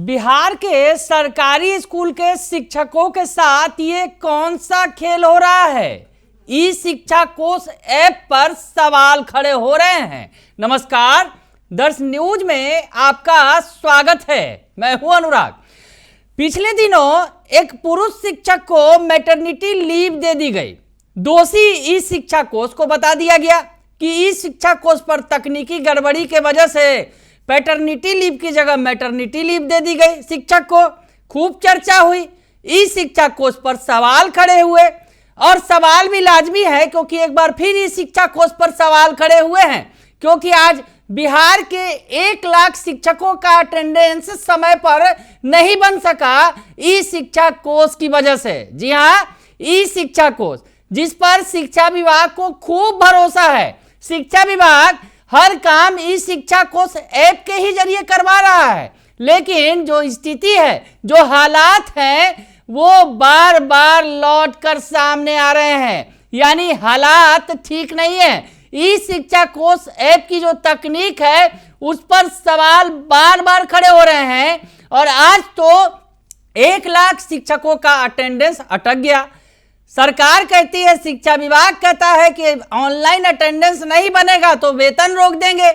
बिहार के सरकारी स्कूल के शिक्षकों के साथ ये कौन सा खेल हो रहा है? ई शिक्षा कोष ऐप पर सवाल खड़े हो रहे हैं। नमस्कार, दर्श न्यूज में आपका स्वागत है। मैं हूं अनुराग। पिछले दिनों एक पुरुष शिक्षक को मैटरनिटी लीव दे दी गई। दोषी ई शिक्षा कोष को बता दिया गया कि ई शिक्षा कोष पर तकनीकी गड़बड़ी के वजह से पैटर्निटी लीव की जगह मैटरनिटी लीव दे दी गई। शिक्षक को खूब चर्चा हुई, ई शिक्षा कोष पर सवाल खड़े हुए और सवाल भी लाजमी है क्योंकि एक बार फिर ई शिक्षा कोष पर सवाल खड़े हुए हैं क्योंकि आज बिहार के 1 लाख शिक्षकों का अटेंडेंस समय पर नहीं बन सका ई शिक्षा कोष की वजह से। जी हाँ, ई शिक्षा कोष जिस पर शिक्षा विभाग को खूब भरोसा है। शिक्षा विभाग हर काम ई शिक्षा कोष ऐप के ही जरिए करवा रहा है, लेकिन जो स्थिति है, जो हालात हैं, वो बार बार लौट कर सामने आ रहे हैं। यानी हालात ठीक नहीं है। ई शिक्षा कोष ऐप की जो तकनीक है उस पर सवाल बार बार खड़े हो रहे हैं और आज तो 1 लाख शिक्षकों का अटेंडेंस अटक गया। सरकार कहती है, शिक्षा विभाग कहता है कि ऑनलाइन अटेंडेंस नहीं बनेगा तो वेतन रोक देंगे।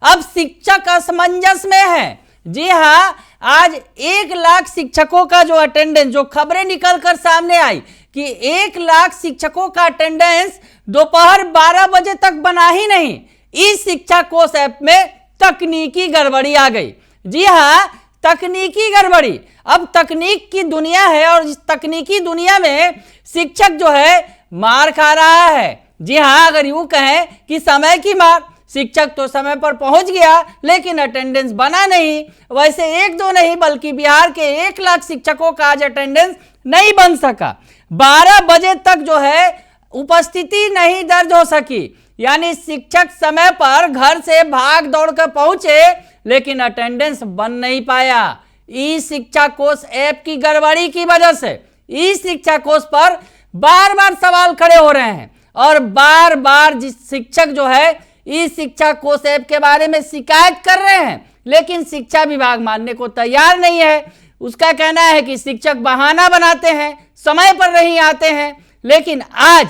अब शिक्षक असमंजस में है। जी हाँ, आज 1 लाख शिक्षकों का जो अटेंडेंस, जो खबरें निकल कर सामने आई कि 1 लाख शिक्षकों का अटेंडेंस दोपहर 12 बजे तक बना ही नहीं। इस शिक्षा कोष ऐप में तकनीकी गड़बड़ी आ गई। जी हाँ, तकनीकी गड़बड़ी। अब तकनीक की दुनिया है और इस तकनीकी दुनिया में शिक्षक जो है मार खा रहा है। जी हाँ, अगर यूं कहें कि समय की मार। शिक्षक तो समय पर पहुंच गया लेकिन अटेंडेंस बना नहीं। वैसे 1-2 नहीं बल्कि बिहार के 1 लाख शिक्षकों का आज अटेंडेंस नहीं बन सका। 12 बजे तक जो है उपस्थिति नहीं दर्ज हो सकी। यानी शिक्षक समय पर घर से भाग दौड़ कर पहुंचे लेकिन अटेंडेंस बन नहीं पाया। ई शिक्षा कोष ऐप की गड़बड़ी की वजह से ई शिक्षा कोष पर बार बार सवाल खड़े हो रहे हैं और बार बार जिस शिक्षक जो है ई शिक्षा कोष ऐप के बारे में शिकायत कर रहे हैं, लेकिन शिक्षा विभाग मानने को तैयार नहीं है। उसका कहना है कि शिक्षक बहाना बनाते हैं, समय पर नहीं आते हैं। लेकिन आज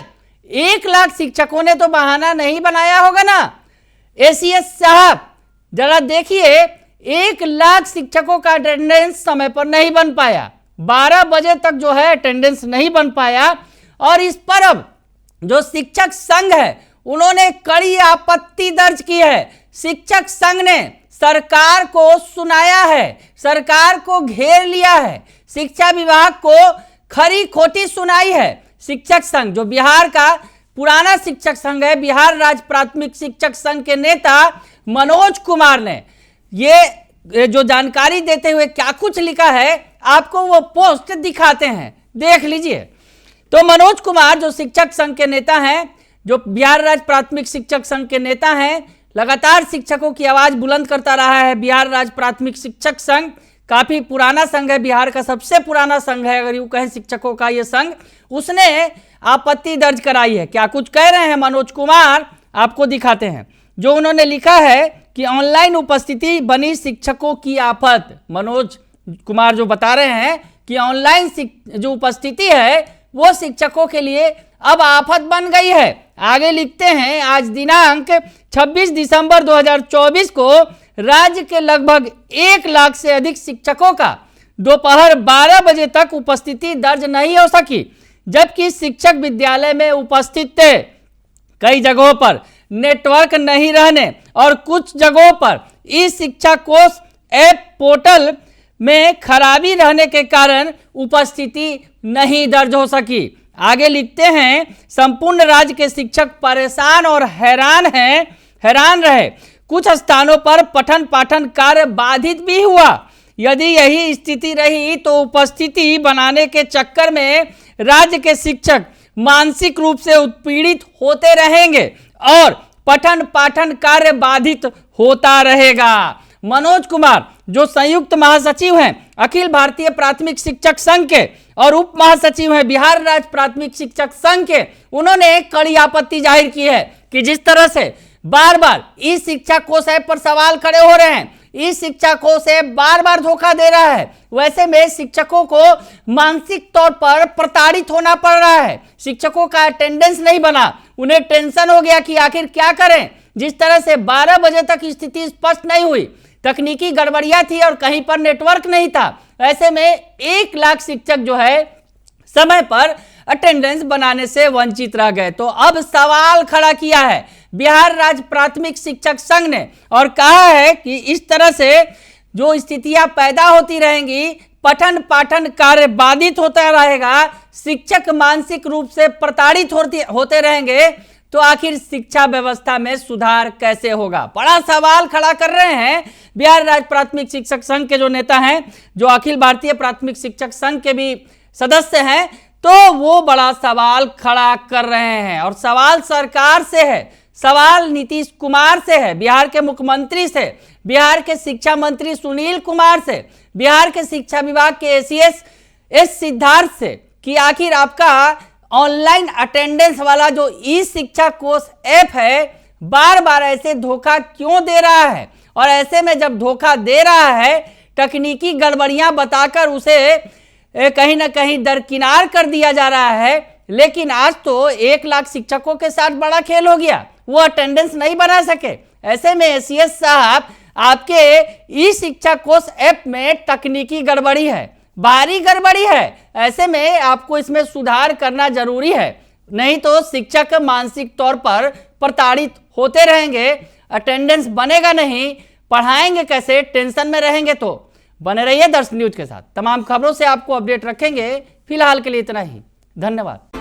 1 लाख शिक्षकों ने तो बहाना नहीं बनाया होगा ना। एसीएस साहब जरा देखिए, 1 लाख शिक्षकों का अटेंडेंस समय पर नहीं बन पाया। 12 बजे तक जो है अटेंडेंस नहीं बन पाया और इस पर अब जो शिक्षक संघ है उन्होंने कड़ी आपत्ति दर्ज की है। शिक्षक संघ ने सरकार को सुनाया है, सरकार को घेर लिया है, शिक्षा विभाग को खरी खोटी सुनाई है। शिक्षक संघ जो बिहार का पुराना शिक्षक संघ है, बिहार राज्य प्राथमिक शिक्षक संघ के नेता मनोज कुमार ने ये जो जानकारी देते हुए क्या कुछ लिखा है, आपको वो पोस्ट दिखाते हैं, देख लीजिए। तो मनोज कुमार जो शिक्षक संघ के नेता हैं, जो बिहार राज्य प्राथमिक शिक्षक संघ के नेता हैं, लगातार शिक्षकों की आवाज बुलंद करता रहा है। बिहार राज्य प्राथमिक शिक्षक संघ काफी पुराना संघ है, बिहार का सबसे पुराना संघ है अगर यूं कहें शिक्षकों का ये संघ। उसने आपत्ति दर्ज कराई है। क्या कुछ कह रहे हैं मनोज कुमार, आपको दिखाते हैं। जो उन्होंने लिखा है कि ऑनलाइन उपस्थिति बनी शिक्षकों की आफत। मनोज कुमार जो बता रहे हैं कि ऑनलाइन जो उपस्थिति है वो शिक्षकों के लिए अब आफत बन गई है। आगे लिखते हैं, आज दिनांक 26 दिसंबर 2024 को राज्य के लगभग 1 लाख से अधिक शिक्षकों का दोपहर 12 बजे तक उपस्थिति दर्ज नहीं हो सकी, जबकि शिक्षक विद्यालय में उपस्थित थे। कई जगहों पर नेटवर्क नहीं रहने और कुछ जगहों पर ई शिक्षा कोष ऐप पोर्टल में खराबी रहने के कारण उपस्थिति नहीं दर्ज हो सकी। आगे लिखते हैं, संपूर्ण राज्य के शिक्षक परेशान और हैरान रहे। कुछ स्थानों पर पठन पाठन कार्य बाधित भी हुआ। यदि यही स्थिति रही तो उपस्थिति बनाने के चक्कर में राज्य के शिक्षक मानसिक रूप से उत्पीड़ित होते रहेंगे और पठन पाठन कार्य बाधित होता रहेगा। मनोज कुमार जो संयुक्त महासचिव हैं अखिल भारतीय प्राथमिक शिक्षक संघ के और उप महासचिव हैं बिहार राज्य प्राथमिक शिक्षक संघ के, उन्होंने कड़ी आपत्ति जाहिर की है कि जिस तरह से बार बार ई शिक्षा कोष ऐप पर सवाल खड़े हो रहे हैं, ई शिक्षा कोष ऐप बार बार धोखा दे रहा है। वैसे में शिक्षकों को मानसिक तौर पर प्रताड़ित होना पड़ रहा है। शिक्षकों का अटेंडेंस नहीं बना, उन्हें टेंशन हो गया कि आखिर क्या करें। जिस तरह से 12 बजे तक स्थिति स्पष्ट नहीं हुई, तकनीकी गड़बड़ियां थी और कहीं पर नेटवर्क नहीं था। ऐसे में 1 लाख शिक्षक जो है समय पर अटेंडेंस बनाने से वंचित रह गए। तो अब सवाल खड़ा किया है बिहार राज्य प्राथमिक शिक्षक संघ ने और कहा है कि इस तरह से जो स्थितियां पैदा होती रहेंगी, पठन पाठन कार्य बाधित होता रहेगा, शिक्षक मानसिक रूप से प्रताड़ित होते रहेंगे, तो आखिर शिक्षा व्यवस्था में सुधार कैसे होगा? बड़ा सवाल खड़ा कर रहे हैं बिहार राज्य प्राथमिक शिक्षक संघ के जो नेता हैं, जो अखिल भारतीय प्राथमिक शिक्षक संघ के भी सदस्य हैं, तो वो बड़ा सवाल खड़ा कर रहे हैं। और सवाल सरकार से है, सवाल नीतीश कुमार से है, बिहार के मुख्यमंत्री से, बिहार के शिक्षा मंत्री सुनील कुमार से, बिहार के शिक्षा विभाग के एस सिद्धार्थ से, कि आखिर आपका ऑनलाइन अटेंडेंस वाला जो ई शिक्षा कोष ऐप है बार बार ऐसे धोखा क्यों दे रहा है। और ऐसे में जब धोखा दे रहा है, तकनीकी गड़बड़ियां बताकर उसे कहीं ना कहीं दरकिनार कर दिया जा रहा है, लेकिन आज तो 1 लाख शिक्षकों के साथ बड़ा खेल हो गया, वो अटेंडेंस नहीं बना सके। ऐसे में एसीएस साहब, आपके ई शिक्षा कोष ऐप में तकनीकी गड़बड़ी है, भारी गड़बड़ी है। ऐसे में आपको इसमें सुधार करना जरूरी है, नहीं तो शिक्षक मानसिक तौर पर प्रताड़ित होते रहेंगे, अटेंडेंस बनेगा नहीं, पढ़ाएंगे कैसे, टेंशन में रहेंगे। तो बने रहिए दर्शन न्यूज के साथ, तमाम खबरों से आपको अपडेट रखेंगे। फिलहाल के लिए इतना ही, धन्यवाद।